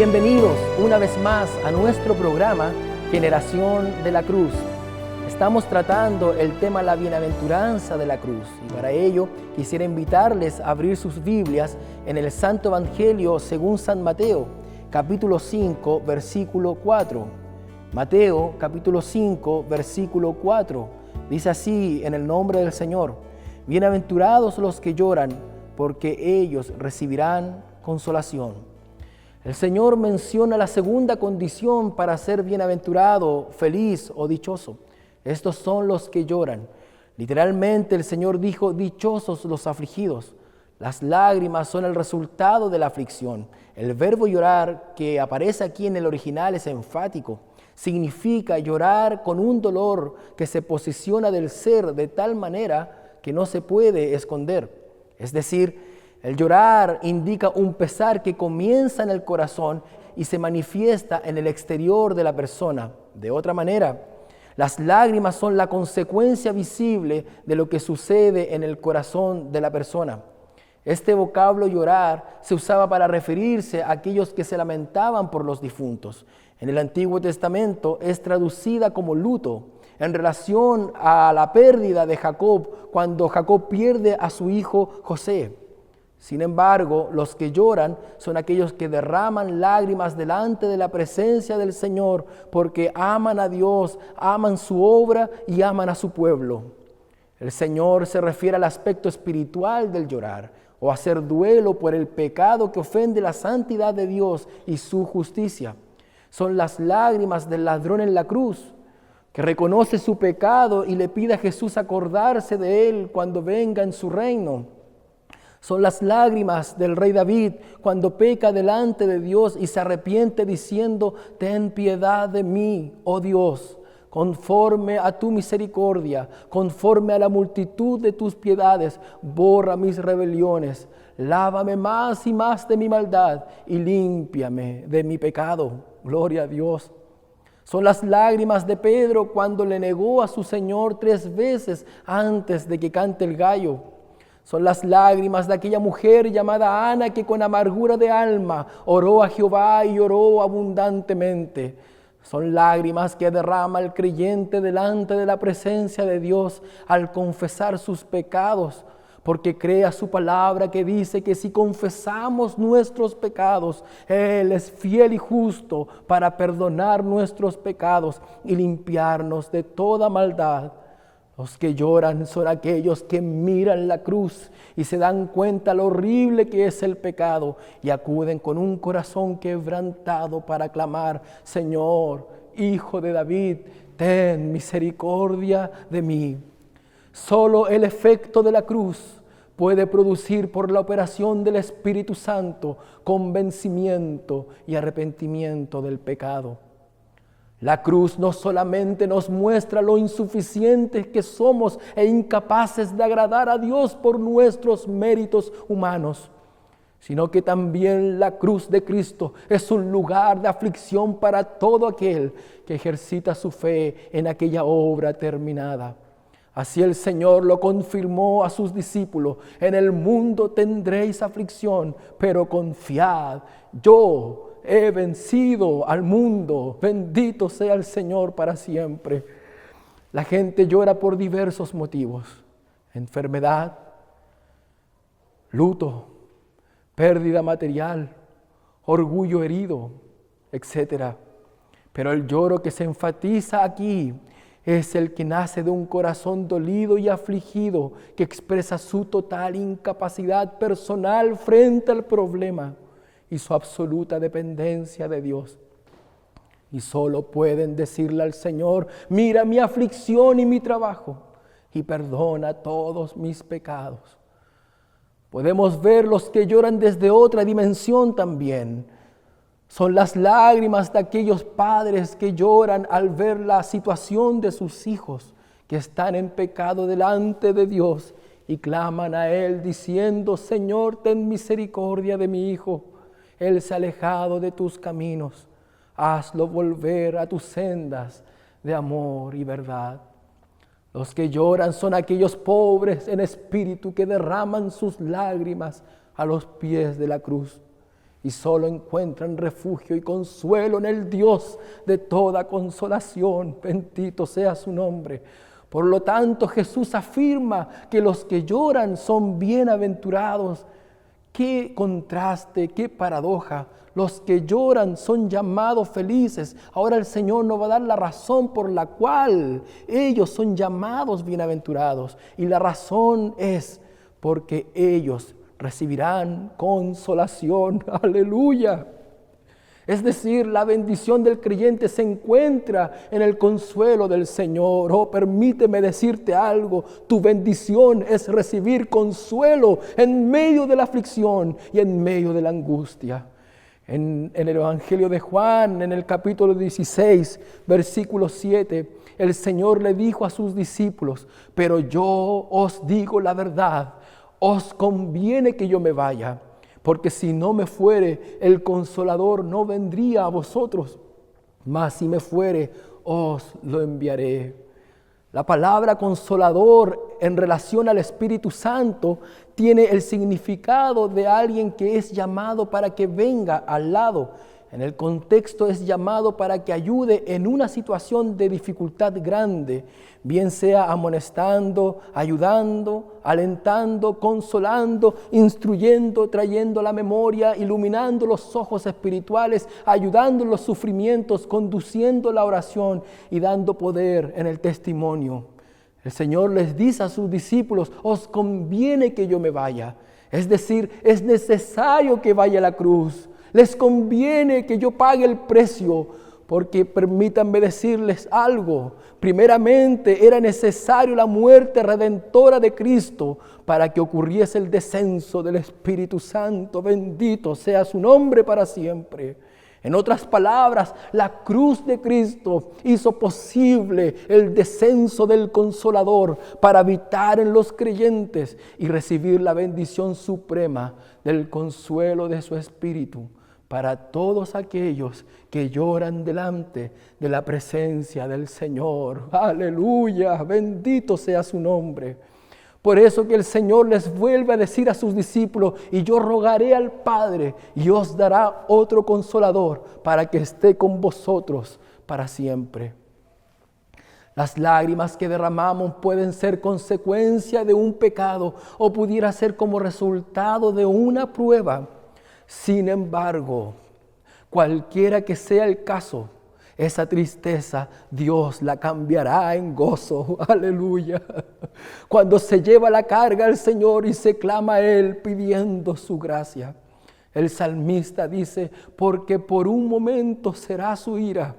Bienvenidos una vez más a nuestro programa Generación de la Cruz. Estamos tratando el tema la bienaventuranza de la cruz y para ello quisiera invitarles a abrir sus Biblias en el Santo Evangelio según San Mateo, capítulo 5, versículo 4. Mateo, capítulo 5, versículo 4. Dice así en el nombre del Señor: Bienaventurados los que lloran, porque ellos recibirán consolación. El Señor menciona la segunda condición para ser bienaventurado, feliz o dichoso. Estos son los que lloran. Literalmente el Señor dijo: dichosos los afligidos. Las lágrimas son el resultado de la aflicción. El verbo llorar que aparece aquí en el original es enfático. Significa llorar con un dolor que se posiciona del ser de tal manera que no se puede esconder. Es decir, el llorar indica un pesar que comienza en el corazón y se manifiesta en el exterior de la persona. De otra manera, las lágrimas son la consecuencia visible de lo que sucede en el corazón de la persona. Este vocablo llorar se usaba para referirse a aquellos que se lamentaban por los difuntos. En el Antiguo Testamento es traducida como luto en relación a la pérdida de Jacob cuando Jacob pierde a su hijo José. Sin embargo, los que lloran son aquellos que derraman lágrimas delante de la presencia del Señor porque aman a Dios, aman su obra y aman a su pueblo. El Señor se refiere al aspecto espiritual del llorar o hacer duelo por el pecado que ofende la santidad de Dios y su justicia. Son las lágrimas del ladrón en la cruz, que reconoce su pecado y le pide a Jesús acordarse de él cuando venga en su reino. Son las lágrimas del rey David cuando peca delante de Dios y se arrepiente diciendo: ten piedad de mí, oh Dios, conforme a tu misericordia, conforme a la multitud de tus piedades, borra mis rebeliones, lávame más y más de mi maldad y límpiame de mi pecado. Gloria a Dios. Son las lágrimas de Pedro cuando le negó a su Señor 3 veces antes de que cante el gallo. Son las lágrimas de aquella mujer llamada Ana que con amargura de alma oró a Jehová y lloró abundantemente. Son lágrimas que derrama el creyente delante de la presencia de Dios al confesar sus pecados, porque cree a su palabra que dice que si confesamos nuestros pecados, Él es fiel y justo para perdonar nuestros pecados y limpiarnos de toda maldad. Los que lloran son aquellos que miran la cruz y se dan cuenta lo horrible que es el pecado y acuden con un corazón quebrantado para clamar: Señor, Hijo de David, ten misericordia de mí. Solo el efecto de la cruz puede producir por la operación del Espíritu Santo convencimiento y arrepentimiento del pecado. La cruz no solamente nos muestra lo insuficientes que somos e incapaces de agradar a Dios por nuestros méritos humanos, sino que también la cruz de Cristo es un lugar de aflicción para todo aquel que ejercita su fe en aquella obra terminada. Así el Señor lo confirmó a sus discípulos: en el mundo tendréis aflicción, pero confiad, yo he vencido al mundo. Bendito sea el Señor para siempre. La gente llora por diversos motivos: enfermedad, luto, pérdida material, orgullo herido, etc. Pero el lloro que se enfatiza aquí es el que nace de un corazón dolido y afligido que expresa su total incapacidad personal frente al problema y su absoluta dependencia de Dios. Y solo pueden decirle al Señor: mira mi aflicción y mi trabajo y perdona todos mis pecados. Podemos ver los que lloran desde otra dimensión también. Son las lágrimas de aquellos padres que lloran al ver la situación de sus hijos que están en pecado delante de Dios y claman a Él diciendo: Señor, ten misericordia de mi hijo. Él se ha alejado de tus caminos, hazlo volver a tus sendas de amor y verdad. Los que lloran son aquellos pobres en espíritu que derraman sus lágrimas a los pies de la cruz y solo encuentran refugio y consuelo en el Dios de toda consolación. Bendito sea su nombre. Por lo tanto, Jesús afirma que los que lloran son bienaventurados. Qué contraste, qué paradoja. Los que lloran son llamados felices. Ahora el Señor nos va a dar la razón por la cual ellos son llamados bienaventurados. Y la razón es porque ellos recibirán consolación. Aleluya. Es decir, la bendición del creyente se encuentra en el consuelo del Señor. Oh, permíteme decirte algo. Tu bendición es recibir consuelo en medio de la aflicción y en medio de la angustia. En el Evangelio de Juan, en el capítulo 16, versículo 7, el Señor le dijo a sus discípulos: pero yo os digo la verdad, os conviene que yo me vaya, porque si no me fuere, el Consolador no vendría a vosotros, mas si me fuere, os lo enviaré. La palabra consolador en relación al Espíritu Santo tiene el significado de alguien que es llamado para que venga al lado. En el contexto es llamado para que ayude en una situación de dificultad grande, bien sea amonestando, ayudando, alentando, consolando, instruyendo, trayendo a la memoria, iluminando los ojos espirituales, ayudando en los sufrimientos, conduciendo la oración y dando poder en el testimonio. El Señor les dice a sus discípulos: os conviene que yo me vaya. Es decir, es necesario que vaya a la cruz. Les conviene que yo pague el precio, porque permítanme decirles algo. Primeramente era necesario la muerte redentora de Cristo para que ocurriese el descenso del Espíritu Santo. Bendito sea su nombre para siempre. En otras palabras, la cruz de Cristo hizo posible el descenso del Consolador para habitar en los creyentes y recibir la bendición suprema del consuelo de su Espíritu para todos aquellos que lloran delante de la presencia del Señor. Aleluya, bendito sea su nombre. Por eso que el Señor les vuelve a decir a sus discípulos: y yo rogaré al Padre y os dará otro Consolador para que esté con vosotros para siempre. Las lágrimas que derramamos pueden ser consecuencia de un pecado o pudiera ser como resultado de una prueba. Sin embargo, cualquiera que sea el caso, esa tristeza Dios la cambiará en gozo. Aleluya. Cuando se lleva la carga al Señor y se clama a Él pidiendo su gracia. El salmista dice: porque por un momento será su ira,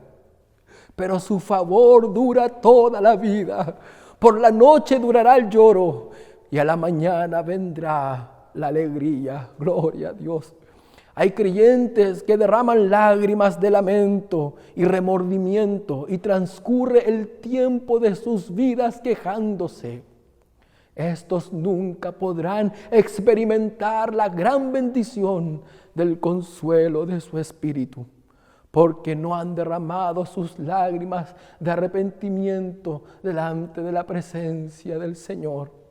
pero su favor dura toda la vida. Por la noche durará el lloro y a la mañana vendrá la alegría. Gloria a Dios. Hay creyentes que derraman lágrimas de lamento y remordimiento y transcurre el tiempo de sus vidas quejándose. Estos nunca podrán experimentar la gran bendición del consuelo de su Espíritu, porque no han derramado sus lágrimas de arrepentimiento delante de la presencia del Señor.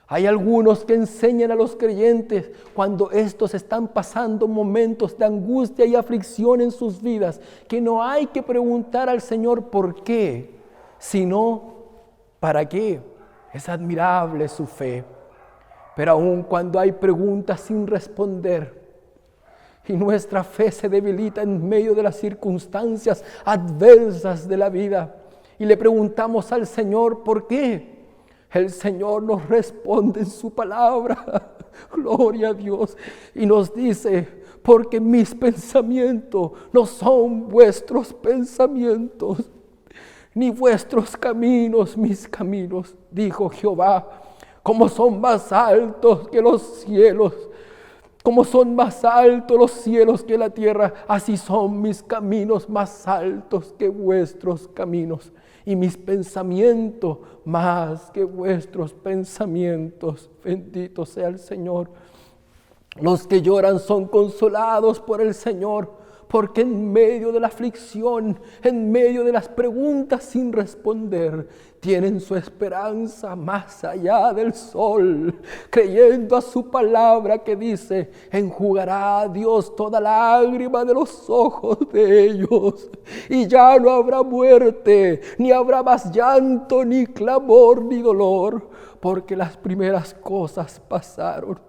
Hay algunos que enseñan a los creyentes cuando estos están pasando momentos de angustia y aflicción en sus vidas, que no hay que preguntar al Señor por qué, sino para qué. Es admirable su fe. Pero aun cuando hay preguntas sin responder y nuestra fe se debilita en medio de las circunstancias adversas de la vida y le preguntamos al Señor por qué, el Señor nos responde en su palabra, gloria a Dios, y nos dice: porque mis pensamientos no son vuestros pensamientos, ni vuestros caminos mis caminos, dijo Jehová. Como son más altos que los cielos, como son más altos los cielos que la tierra, así son mis caminos más altos que vuestros caminos, y mis pensamientos más que vuestros pensamientos. Bendito sea el Señor. Los que lloran son consolados por el Señor, porque en medio de la aflicción, en medio de las preguntas sin responder, tienen su esperanza más allá del sol, creyendo a su palabra que dice: enjugará a Dios toda lágrima de los ojos de ellos, y ya no habrá muerte, ni habrá más llanto, ni clamor, ni dolor, porque las primeras cosas pasaron.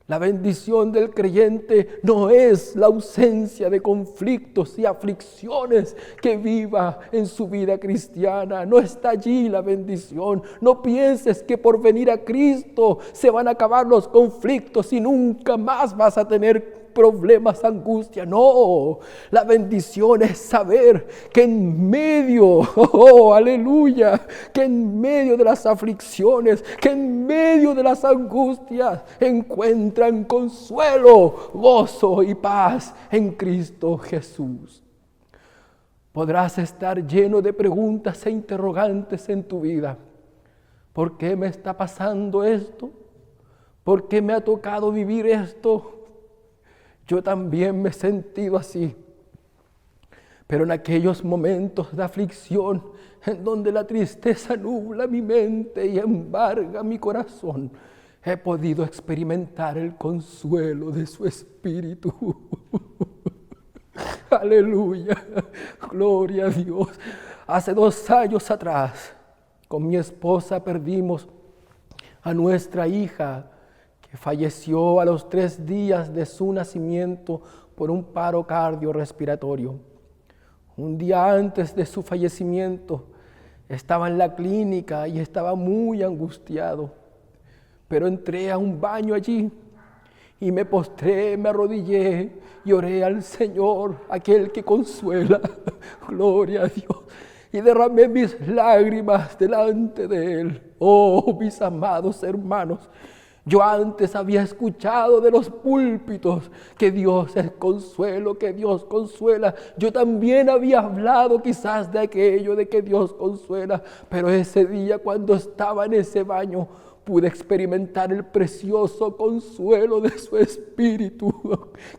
La bendición del creyente no es la ausencia de conflictos y aflicciones que viva en su vida cristiana. No está allí la bendición. No pienses que por venir a Cristo se van a acabar los conflictos y nunca más vas a tener problemas, angustia. No, la bendición es saber que en medio, aleluya, que en medio de las aflicciones, que en medio de las angustias encuentran consuelo, gozo y paz en Cristo Jesús. Podrás estar lleno de preguntas e interrogantes en tu vida. ¿Por qué me está pasando esto? ¿Por qué me ha tocado vivir esto? Yo también me he sentido así, pero en aquellos momentos de aflicción, en donde la tristeza nubla mi mente y embarga mi corazón, he podido experimentar el consuelo de su Espíritu. Aleluya, gloria a Dios. Hace 2 años atrás, con mi esposa perdimos a nuestra hija, que falleció a los 3 días de su nacimiento por un paro cardiorrespiratorio. Un día antes de su fallecimiento estaba en la clínica y estaba muy angustiado, pero entré a un baño allí y me postré, me arrodillé y oré al Señor, aquel que consuela, gloria a Dios, y derramé mis lágrimas delante de Él. Oh, mis amados hermanos, yo antes había escuchado de los púlpitos que Dios es consuelo, que Dios consuela. Yo también había hablado quizás de aquello de que Dios consuela, pero ese día cuando estaba en ese baño pude experimentar el precioso consuelo de su Espíritu,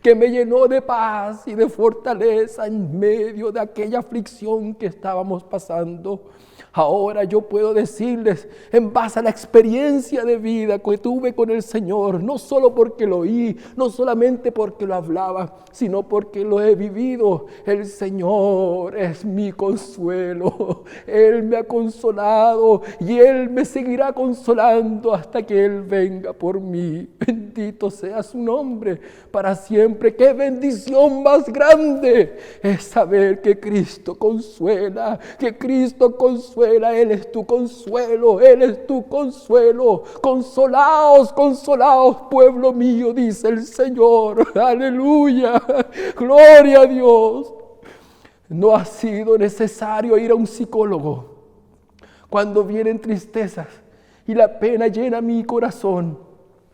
que me llenó de paz y de fortaleza en medio de aquella aflicción que estábamos pasando. Ahora yo puedo decirles, en base a la experiencia de vida que tuve con el Señor, no solo porque lo oí, no solamente porque lo hablaba, sino porque lo he vivido. El Señor es mi consuelo. Él me ha consolado y Él me seguirá consolando hasta que Él venga por mí. Bendito sea su nombre para siempre. ¡Qué bendición más grande es saber que Cristo consuela, que Cristo consuela! Él es tu consuelo, Él es tu consuelo. Consolaos, consolaos, pueblo mío, dice el Señor. Aleluya, gloria a Dios. No ha sido necesario ir a un psicólogo cuando vienen tristezas y la pena llena mi corazón.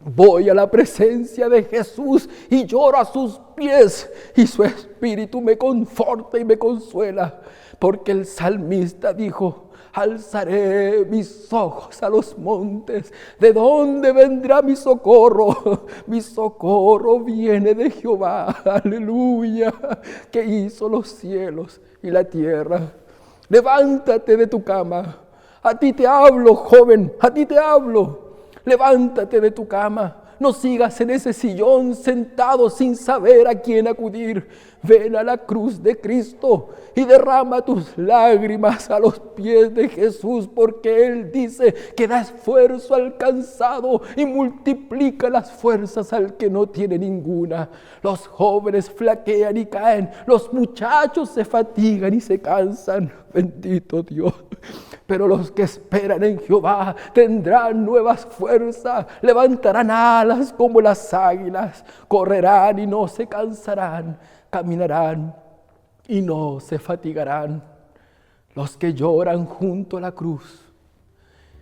Voy a la presencia de Jesús y lloro a sus pies, y su Espíritu me conforta y me consuela, porque el salmista dijo: alzaré mis ojos a los montes, ¿de dónde vendrá mi socorro? Mi socorro viene de Jehová, aleluya, que hizo los cielos y la tierra. Levántate de tu cama, a ti te hablo, joven, a ti te hablo. Levántate de tu cama, no sigas en ese sillón sentado sin saber a quién acudir. Ven a la cruz de Cristo y derrama tus lágrimas a los pies de Jesús, porque Él dice que da esfuerzo al cansado y multiplica las fuerzas al que no tiene ninguna. Los jóvenes flaquean y caen, los muchachos se fatigan y se cansan. Bendito Dios. Pero los que esperan en Jehová tendrán nuevas fuerzas, levantarán alas como las águilas, correrán y no se cansarán, caminarán y no se fatigarán. Los que lloran junto a la cruz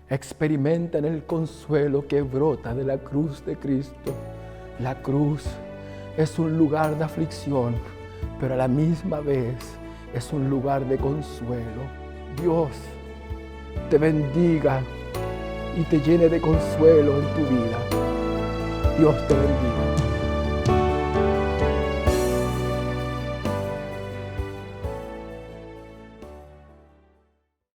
experimentan el consuelo que brota de la cruz de Cristo. La cruz es un lugar de aflicción, pero a la misma vez es un lugar de consuelo. Dios te bendiga y te llene de consuelo en tu vida. Dios te bendiga.